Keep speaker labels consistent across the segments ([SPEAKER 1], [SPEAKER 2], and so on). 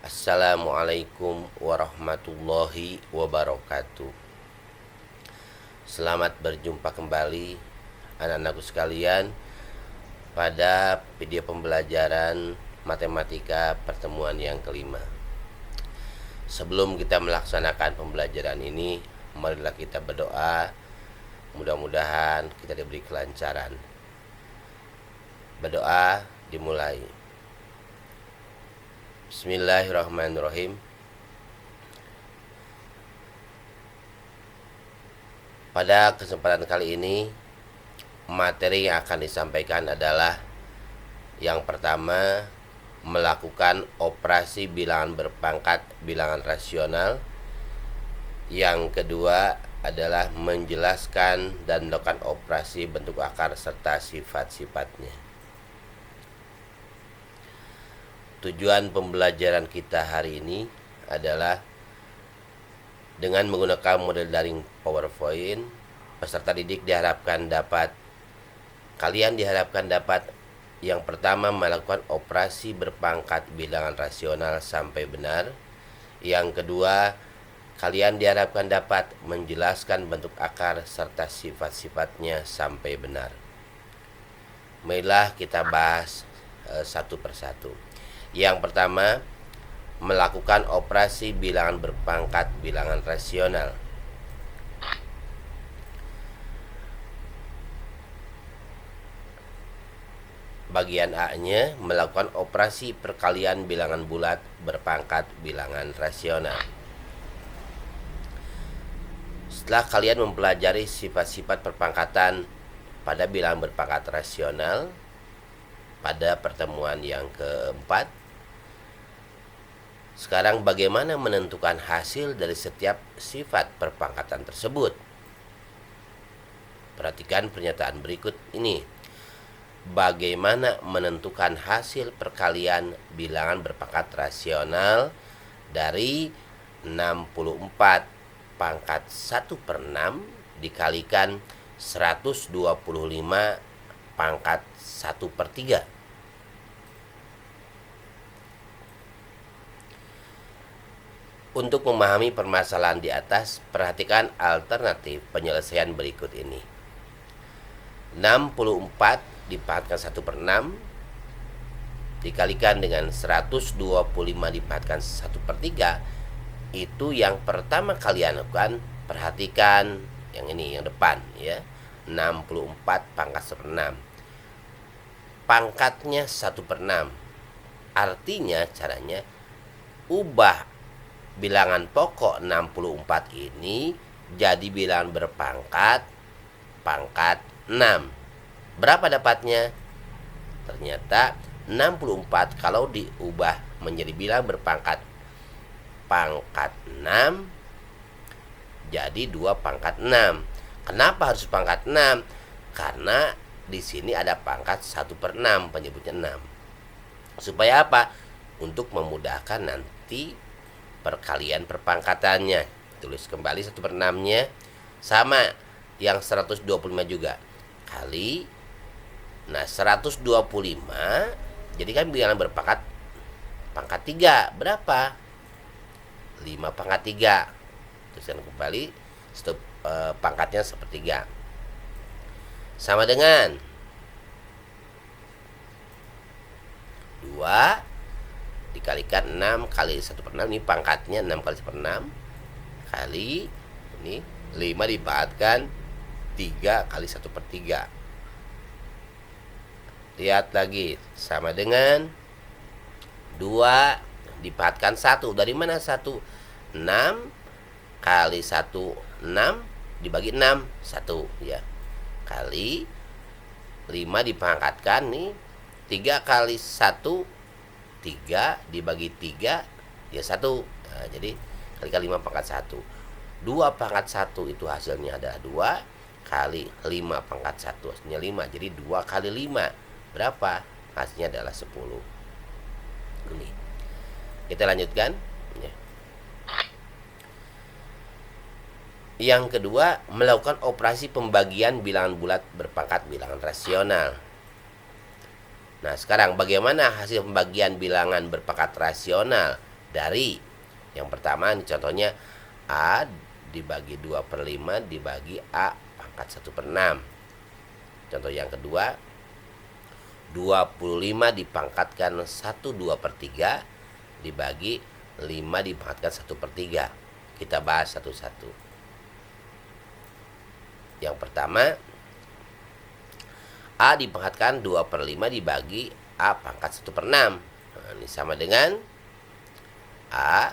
[SPEAKER 1] Assalamualaikum warahmatullahi wabarakatuh. Selamat berjumpa kembali anak-anakku sekalian pada video pembelajaran matematika pertemuan yang kelima. Sebelum kita melaksanakan pembelajaran ini, marilah kita berdoa. Mudah-mudahan kita diberi kelancaran. Berdoa dimulai. Bismillahirrahmanirrahim. Pada kesempatan kali ini, materi yang akan disampaikan adalah yang pertama, melakukan operasi bilangan berpangkat bilangan rasional. Yang kedua adalah menjelaskan dan melakukan operasi bentuk akar serta sifat-sifatnya. Tujuan pembelajaran kita hari ini adalah dengan menggunakan model daring PowerPoint, kalian diharapkan dapat yang pertama melakukan operasi berpangkat bilangan rasional sampai benar. Yang kedua, kalian diharapkan dapat menjelaskan bentuk akar serta sifat-sifatnya sampai benar. Marilah kita bahas satu persatu. Yang pertama, melakukan operasi bilangan berpangkat bilangan rasional. Bagian A-nya, melakukan operasi perkalian bilangan bulat berpangkat bilangan rasional. Setelah kalian mempelajari sifat-sifat perpangkatan pada bilangan berpangkat rasional pada pertemuan yang keempat, sekarang bagaimana menentukan hasil dari setiap sifat perpangkatan tersebut? Perhatikan pernyataan berikut ini. Bagaimana menentukan hasil perkalian bilangan berpangkat rasional dari 64 pangkat 1/6 dikalikan 125 pangkat 1/3. Untuk memahami permasalahan di atas, perhatikan alternatif penyelesaian berikut ini. 64 dipangkat 1/6 dikalikan dengan 125 dipangkat 1/3. Itu yang pertama kalian lakukan. Perhatikan yang ini, yang depan ya. 64 pangkat 1/6. Pangkatnya 1/6. Artinya caranya ubah bilangan pokok 64 ini jadi bilangan berpangkat pangkat 6. Berapa dapatnya? Ternyata 64 kalau diubah menjadi bilangan berpangkat pangkat 6 jadi 2 pangkat 6. Kenapa harus pangkat 6? Karena di sini ada pangkat 1/6, penyebutnya 6. Supaya apa? Untuk memudahkan nanti perkalian perpangkatannya. Tulis kembali 1/6-nya sama yang 125 juga. Kali 125 jadi kan bilangan berpangkat pangkat 3 berapa? 5 pangkat 3. Tuliskan kembali pangkatnya 1/3. Sama dengan 2 dikalikan 6 kali 1/6. Ini pangkatnya 6 kali 1/6 kali ini 5 dipangkatkan 3 kali 1/3. Lihat lagi, sama dengan 2 dipangkatkan 1. Dari mana 1? 6 kali 1 6 dibagi 6 1 ya. Kali 5 dipangkatkan nih 3 kali 1 3 dibagi 3 ya 1. Nah, jadi kali 5 pangkat 1. 2 pangkat 1 itu hasilnya adalah 2 kali 5 pangkat 1 hasilnya 5. Jadi 2 kali 5 berapa? Hasilnya adalah 10. Ini. Kita lanjutkan ya. Yang kedua, melakukan operasi pembagian bilangan bulat berpangkat bilangan rasional. Nah, sekarang bagaimana hasil pembagian bilangan berpangkat rasional dari yang pertama ini contohnya A dibagi 2/5 dibagi A pangkat 1/6. Contoh yang kedua 25 dipangkatkan 1/2/3 dibagi 5 dipangkatkan 1/3. Kita bahas satu-satu. Yang pertama A dipangkatkan 2/5 dibagi A pangkat 1/6. Nah, ini sama dengan A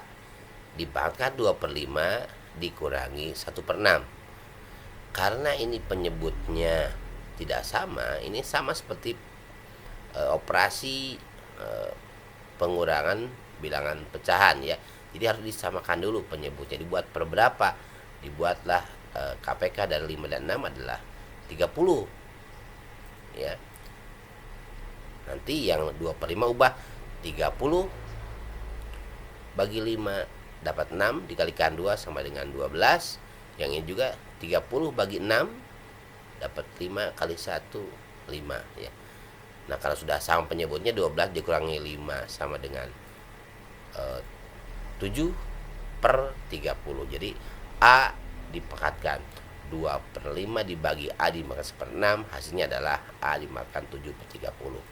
[SPEAKER 1] dipangkat 2/5 dikurangi 1/6. Karena ini penyebutnya tidak sama, ini sama seperti operasi pengurangan bilangan pecahan ya. Jadi harus disamakan dulu penyebutnya, dibuat per berapa. Dibuatlah KPK dari 5 dan 6 adalah 30 ya. Nanti yang 2/5 ubah 30 bagi 5 dapat 6 dikalikan 2 sama dengan 12. Yang ini juga 30 bagi 6 dapat 5 kali 1 5 ya. Nah, kalau sudah sama penyebutnya 12 dikurangi 5 sama dengan 7/30. Jadi A dipangkatkan 2/5 dibagi A dimakan 1/6, hasilnya adalah A dimakan 7/30.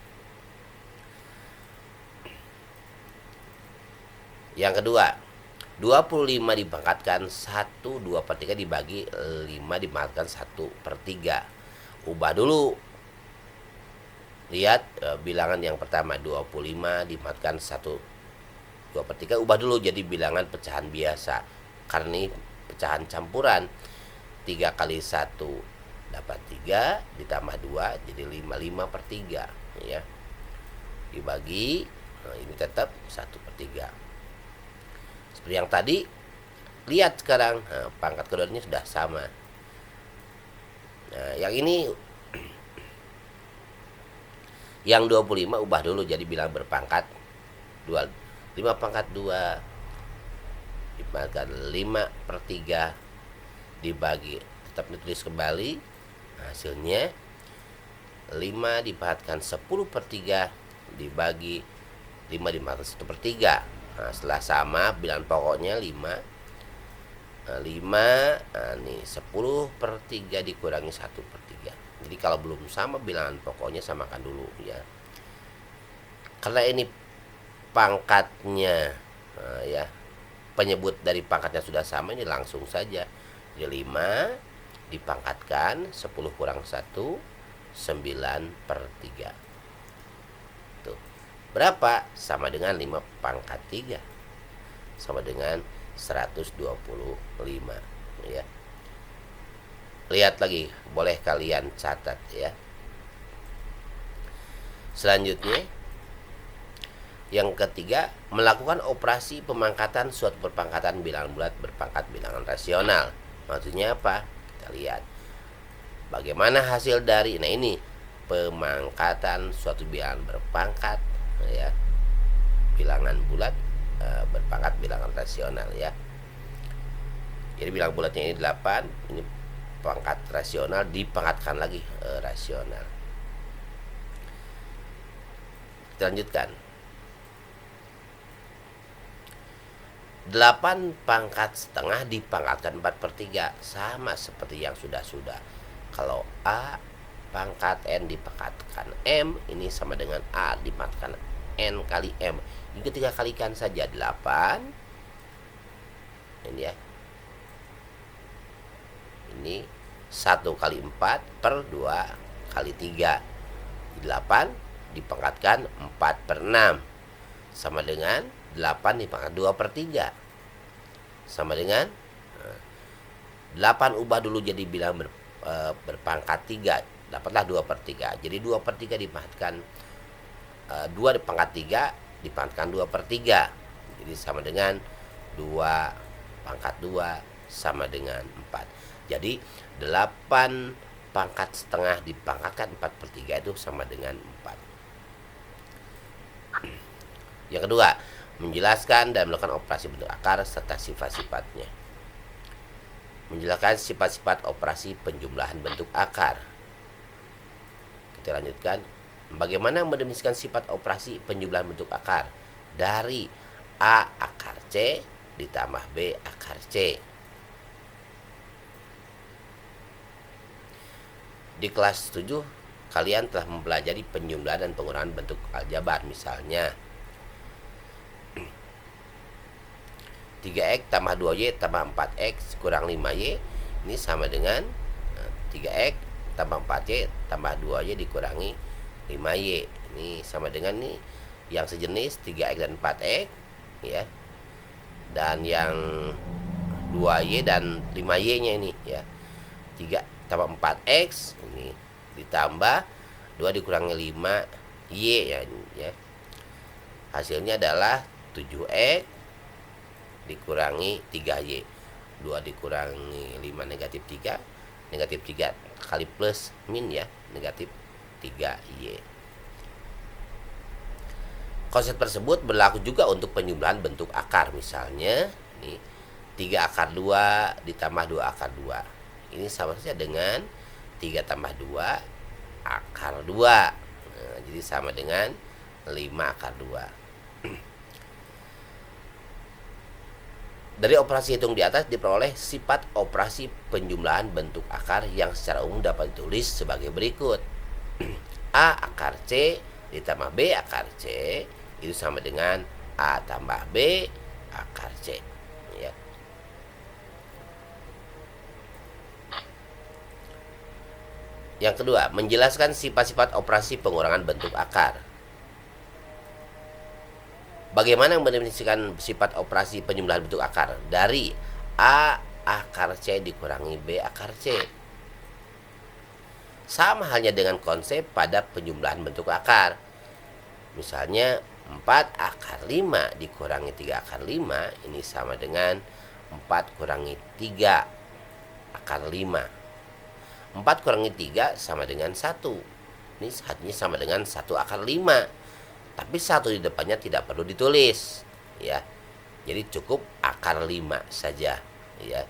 [SPEAKER 1] Yang kedua 25 dipangkatkan 1/2/3 dibagi 5 dipangkatkan 1/3. Ubah dulu. Lihat bilangan yang pertama 25 dipangkatkan 1/2/3, ubah dulu jadi bilangan pecahan biasa. Karena ini pecahan campuran, 3 kali 1 dapat 3 ditambah 2 jadi 5/3 ya. Dibagi ini tetap 1/3. Seperti yang tadi, lihat sekarang pangkat keduanya sudah sama. Nah, yang ini yang 25 ubah dulu jadi bilangan berpangkat 2. 5 pangkat 2 dipangkat 5/3 dibagi, tetap ditulis kembali. Hasilnya 5 dipangkatkan 10/3 dibagi 5 dipangkatkan 1/3. Nah, setelah sama bilangan pokoknya 5 nih 10/3 dikurangi 1/3. Jadi kalau belum sama bilangan pokoknya samakan dulu ya. Karena ini pangkatnya ya, penyebut dari pangkatnya sudah sama, ini langsung saja. Jadi 5 dipangkatkan 10 kurang 1 9/3. Tuh. Berapa? Sama dengan 5 pangkat 3. Sama dengan 125 ya. Lihat lagi, boleh kalian catat ya. Selanjutnya yang ketiga, melakukan operasi pemangkatan suatu perpangkatan bilangan bulat berpangkat bilangan rasional. Maksudnya apa? Kita lihat bagaimana hasil dari, nah ini pemangkatan suatu bilangan berpangkat ya, bilangan bulat berpangkat bilangan rasional ya. Jadi bilangan bulatnya ini 8, ini pangkat rasional dipangkatkan lagi rasional. Kita lanjutkan. 8 pangkat setengah dipangkatkan 4/3, sama seperti yang sudah-sudah. Kalau A pangkat N dipangkatkan M, ini sama dengan A dipangkatkan N kali M. Ini ketika kalikan saja 8 ini ya, ini 1 kali 4 per 2 kali 3. 8 dipangkatkan 4/6 sama dengan 8 dipangkat 2/3 sama dengan 8 ubah dulu jadi bilangan berpangkat 3, dapatlah 2/3. Jadi 2/3 dipangkatkan 2 dipangkat 3 dipangkatkan 2/3. Jadi sama dengan 2 pangkat 2 sama dengan 4. Jadi 8 pangkat setengah dipangkatkan 4/3 itu sama dengan 4. Yang kedua, menjelaskan dan melakukan operasi bentuk akar serta sifat-sifatnya. Menjelaskan sifat-sifat operasi penjumlahan bentuk akar. Kita lanjutkan. Bagaimana mendefinisikan sifat operasi penjumlahan bentuk akar? Dari A akar C ditambah B akar C. Di kelas 7 kalian telah mempelajari penjumlahan dan pengurangan bentuk aljabar. Misalnya 3x tambah 2y tambah 4x kurang 5y ini sama dengan 3x tambah 4y tambah 2y dikurangi 5y. Ini sama dengan nih yang sejenis 3x dan 4x ya. Dan yang 2y dan 5y nya ini ya. 3 tambah 4x ini ditambah 2 dikurangi 5y ya. Hasilnya adalah 7x dikurangi 3y. 2 dikurangi 5 negatif 3. Negatif 3 kali plus min ya, negatif 3y. Konsep tersebut berlaku juga untuk penjumlahan bentuk akar. Misalnya ini 3 akar 2 ditambah 2 akar 2. Ini sama saja dengan 3 tambah 2 akar 2. Nah, jadi sama dengan 5 akar 2. Dari operasi hitung di atas diperoleh sifat operasi penjumlahan bentuk akar yang secara umum dapat ditulis sebagai berikut. A akar C ditambah B akar C itu sama dengan A tambah B akar C ya. Yang kedua, menjelaskan sifat-sifat operasi pengurangan bentuk akar. Bagaimana mendefinisikan sifat operasi penjumlahan bentuk akar? Dari A akar C dikurangi B akar C. Sama halnya dengan konsep pada penjumlahan bentuk akar. Misalnya 4 akar 5 dikurangi 3 akar 5 ini sama dengan 4 kurangi 3 akar 5. 4 kurangi 3 sama dengan 1. Ini artinya sama dengan 1 akar 5. Tapi 1 di depannya tidak perlu ditulis ya. Jadi cukup akar 5 saja ya.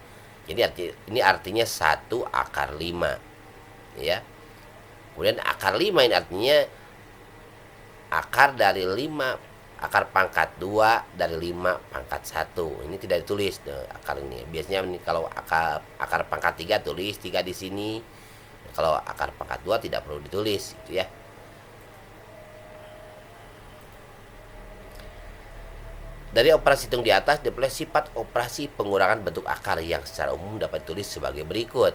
[SPEAKER 1] Jadi ini artinya 1 akar 5 ya. Kemudian akar 5 ini artinya akar dari 5 akar pangkat 2 dari 5 pangkat 1. Ini tidak ditulis akar ini. Biasanya ini kalau akar pangkat 3 tulis 3 di sini. Kalau akar pangkat 2 tidak perlu ditulis gitu ya. Dari operasi hitung di atas diperoleh sifat operasi pengurangan bentuk akar yang secara umum dapat ditulis sebagai berikut.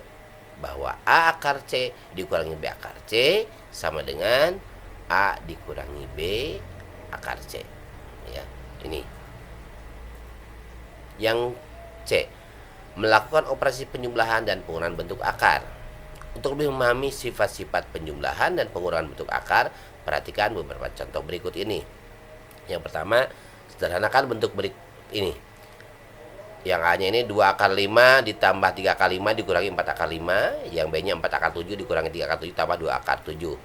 [SPEAKER 1] Bahwa A akar C dikurangi B akar C sama dengan A dikurangi B akar C. Ya, ini. Yang C, melakukan operasi penjumlahan dan pengurangan bentuk akar. Untuk lebih memahami sifat-sifat penjumlahan dan pengurangan bentuk akar, perhatikan beberapa contoh berikut ini. Yang pertama, sederhanakan bentuk berikut ini. Yang A-nya ini 2 akar 5 ditambah 3 akar 5 dikurangi 4 akar 5. Yang B-nya 4 akar 7 dikurangi 3 akar 7 tambah 2 akar 7.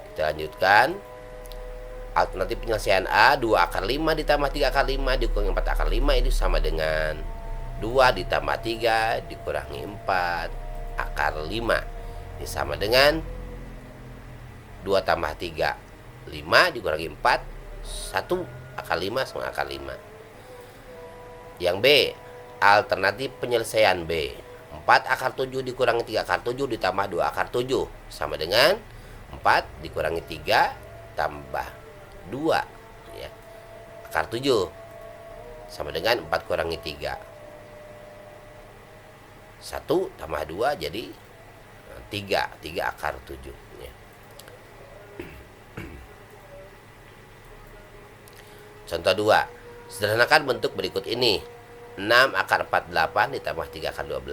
[SPEAKER 1] Kita lanjutkan. Alternatif penyelesaian A, 2 akar 5 ditambah 3 akar 5 dikurangi 4 akar 5 itu sama dengan 2 ditambah 3 dikurangi 4 akar 5. Ini sama dengan 2 tambah 3 5 dikurangi 4 1 akar 5 sama akar 5. Yang B, alternatif penyelesaian B, 4 akar 7 dikurangi 3 akar 7 ditambah 2 akar 7 sama dengan 4 dikurangi 3 tambah 2 ya. Akar 7 sama dengan 4 kurangi 3. 1 tambah 2 jadi 3 akar 7 ya. Contoh 2, sederhanakan bentuk berikut ini. 6 akar 48 ditambah 3 akar 12.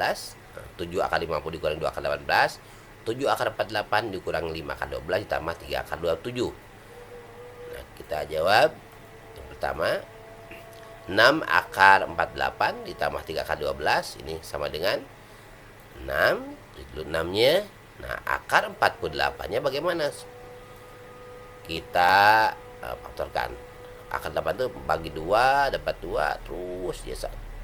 [SPEAKER 1] 7 akar 50 dikurangi 2 akar 18. 7 akar 48 dikurangi 5 akar 12 ditambah 3 akar 27. Nah, kita jawab. Yang pertama, 6 akar 48 ditambah 3 akar 12. Ini sama dengan 6. 6-nya. Nah, akar 48-nya bagaimana? Kita faktorkan. Akar 8 itu bagi 2 dapat 2 terus ya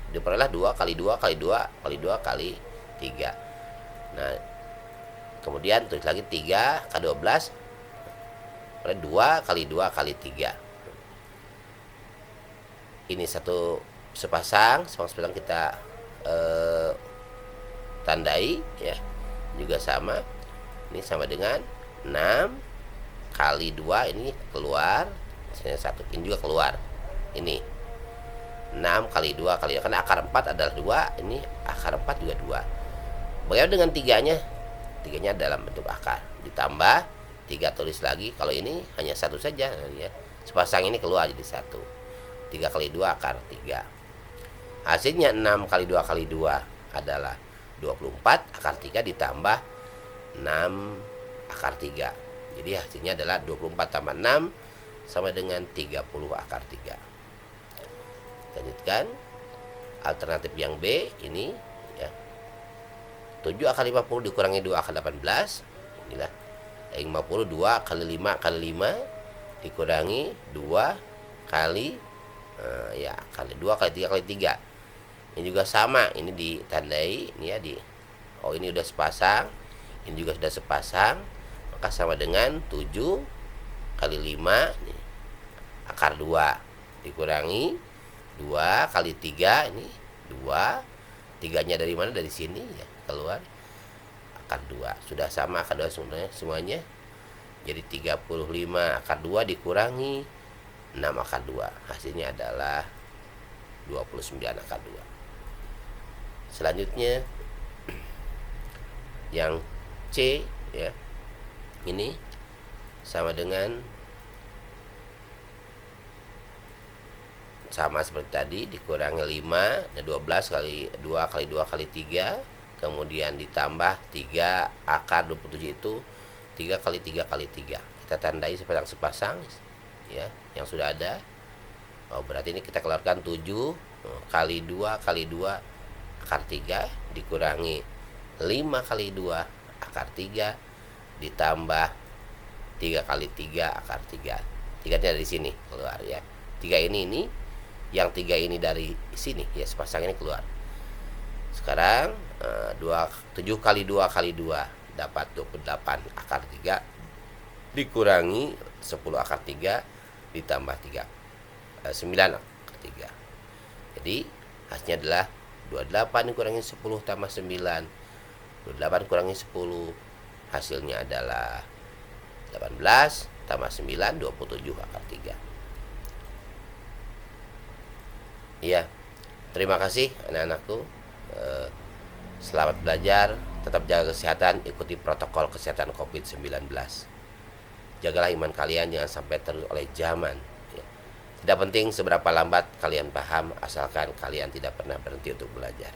[SPEAKER 1] diperoleh 2 kali 2 kali 2 kali 2 kali 3. Nah, kemudian tulis lagi 3 kali 12 oleh 2 kali 2 kali 3. ini satu sepasang kita tandai ya, juga sama. Ini sama dengan 6 kali 2, ini keluar, misalnya 1, ini juga keluar. Ini 6 kali 2 kali, karena akar 4 adalah 2, ini akar 4 juga 2. Bagaimana dengan tiganya? Tiganya dalam bentuk akar, ditambah 3 tulis lagi. Kalau ini hanya 1 saja ya. Sepasang ini keluar jadi 1. 3 kali 2 akar 3. Hasilnya 6 kali 2 kali 2 adalah 24 akar 3 ditambah 6 akar 3. Jadi hasilnya adalah 24 tambah 6 sama dengan 30 akar 3. Lanjutkan. Alternatif yang B ini ya. 7 akar 50 dikurangi 2 akar 18. Inilah 52 kali 5 kali 5 dikurangi 2 kali ya kali 2 kali 3 kali 3. Ini juga sama, ini ditandai ini ya, ini udah sepasang, ini juga sudah sepasang, maka sama dengan 7 kali 5 nih, akar 2 dikurangi 2 kali 3, ini 2, 3-nya dari mana? Dari sini ya, keluar akar 2. Sudah sama akar 2 semuanya. Jadi 35 akar 2 dikurangi 6 akar 2. Hasilnya adalah 29 akar 2. Selanjutnya yang C ya. Ini sama dengan sama seperti tadi, dikurangi 5 dan 12 kali 2 kali 2 kali 3, kemudian ditambah 3 akar 27, itu 3 kali 3 kali 3. Kita tandai sepasang ya yang sudah ada. Berarti ini kita keluarkan 7 kali 2 kali 2 akar 3 dikurangi 5 kali 2 akar 3 ditambah 3 kali 3 akar 3. 3-nya dari sini keluar ya. 3 ini yang 3 ini dari sini ya, sepasang ini keluar. Sekarang 7 kali 2 kali 2 dapat 28 akar 3 dikurangi 10 akar 3 ditambah 9 akar 3. Jadi hasilnya adalah 28 dikurangi 10 tambah 9. 28 kurangi 10, hasilnya adalah 18 tambah 9, 27 akar 3. Iya, terima kasih anak-anakku. Selamat belajar, tetap jaga kesehatan, ikuti protokol kesehatan COVID-19. Jagalah iman kalian, jangan sampai terus oleh zaman. Tidak penting seberapa lambat kalian paham, asalkan kalian tidak pernah berhenti untuk belajar.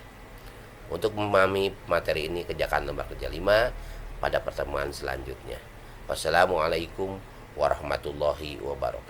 [SPEAKER 1] Untuk memahami materi ini, kerjakan lembar kerja 5 pada pertemuan selanjutnya. Wassalamualaikum warahmatullahi wabarakatuh.